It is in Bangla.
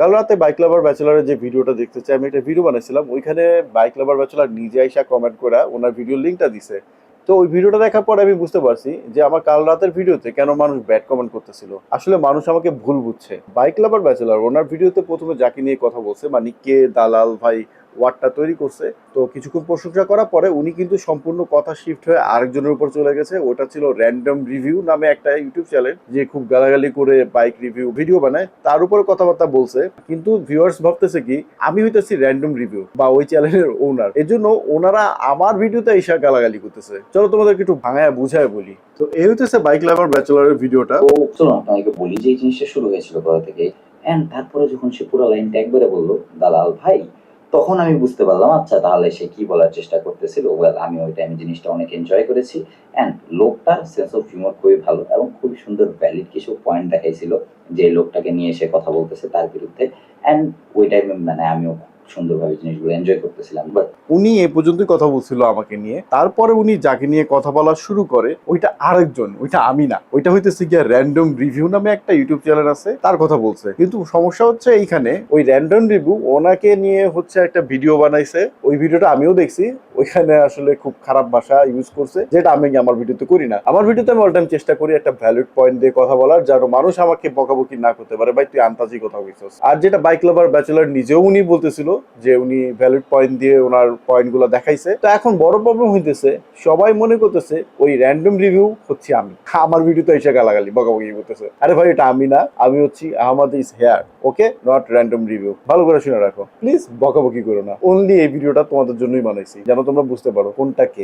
কাল রাতে বাইক লাভার ব্যাচেলারের যে ভিডিওটা দেখতে চাই, আমি একটা ভিডিও বানাইছিলাম, ওইখানে বাইক লাভার ব্যাচেলার নিজে আইসা কমেন্ট করে ওনার ভিডিও লিঙ্কটা দিছে। তো ওই ভিডিওটা দেখার পরে আমি বুঝতে পারছি যে আমার কাল রাতের ভিডিওতে কেন মানুষ ব্যাড কমেন্ট করতেছিল। আসলে মানুষ আমাকে ভুল বুঝছে। বাইক লাভার ব্যাচেলার ওনার ভিডিওতে প্রথমে যাকে নিয়ে কথা বলছে, মানে কে দালাল ভাই ওয়ার্ডটা তৈরি করছে, তো কিছুক্ষণ প্রশংসা করার পরে উনি কিন্তু সম্পূর্ণ কথা শিফট হয়ে আরেকজনের উপর চলে গেছে। ওটা ছিল র্যান্ডম রিভিউ নামে একটা ইউটিউব চ্যানেল, যে খুব গালাগালি করে বাইক রিভিউ ভিডিও বানায়, তার উপরে কথাবার্তা বলছে। কিন্তু ভিউয়ার্স ভাবতেছে কি আমি হইতেছি র্যান্ডম রিভিউ বা ওই চ্যানেলের ওনার, এর জন্য ওনারা আমার ভিডিওতে এসে গালাগালি করতেছে। চলো তোমাদেরকে একটু ভাঙায় বুঝায় বলি। তো এই হইতেছে বাইক লাভার ব্যাচেলারের ভিডিওটা। তো চলো আপনাকে বলি যে এই জিনিসটা শুরু হয়েছিল কোথা থেকে। এন্ড তারপরে যখন সে পুরো লাইনটা একবারে বললো দালাল ভাই, তখন আমি বুঝতে পারলাম আচ্ছা তাহলে সে কি বলার চেষ্টা করতেছিল। ওয়েল, আমি ওই টাইমে জিনিসটা অনেক এনজয় করেছি। এন্ড লোকটার সেন্স অফ হিউমার খুবই ভালো এবং খুবই সুন্দর ভ্যালিড কিছু পয়েন্ট দেখাইছিল যে লোকটাকে নিয়ে এসে কথা বলতেছে তার বিরুদ্ধে। এন্ড ওই টাইমে মানে আমিও সুন্দরভাবে জিনিসগুলো এনজয় করতেছিলাম। বাট উনি এ পর্যন্তই কথা বলছিল আমাকে নিয়ে, তারপরে উনি যাকে নিয়ে কথা বলা শুরু করে ওইটা আরেকজন, ওইটা আমি না, ওইটা হইতেছে গিয়া র্যান্ডম রিভিউ নামে একটা ইউটিউব চ্যানেল আছে, তার কথা বলছে। কিন্তু সমস্যা হচ্ছে এইখানে ওই র্যান্ডম রিভিউ ওনাকে নিয়ে হচ্ছে একটা ভিডিও বানাইছে, ওই ভিডিওটা আমিও দেখছি। ওইখানে আসলে খুব খারাপ ভাষা ইউজ করছে, যেটা আমি আমার ভিডিওতে করি না। আমার ভিডিওতে আমি অল টাইম চেষ্টা করি একটা ভ্যালিড পয়েন্ট দিয়ে কথা বলার, যেন মানুষ আমাকে বকাবকি না করতে পারে ভাই তুই আন্তাজি কথা বলছিস। আর যেটা বাইক লাভার ব্যাচেলার নিজেও উনি বলতেছিল যে উনি ভ্যালিড পয়েন্ট দিয়ে ওনার পয়েন্ট গুলো দেখাইছে। তো এখন বড় প্রবলেম হইতেছে, সবাই মনে করতেছে ওই র্যান্ডম রিভিউ হচ্ছে আমি, আমার ভিডিওতে এসে গালাগালি বকাবকি করতেছে। আরে ভাই এটা আমি না, আমি হচ্ছি Ahmad is here, okay, not random review. ভালো করে শুনে রাখো প্লিজ, বকাবকি করো না। অনলি এই ভিডিওটা তোমাদের জন্যই বানাইছি, যেন তোমরা বুঝতে পারো কোনটা কে।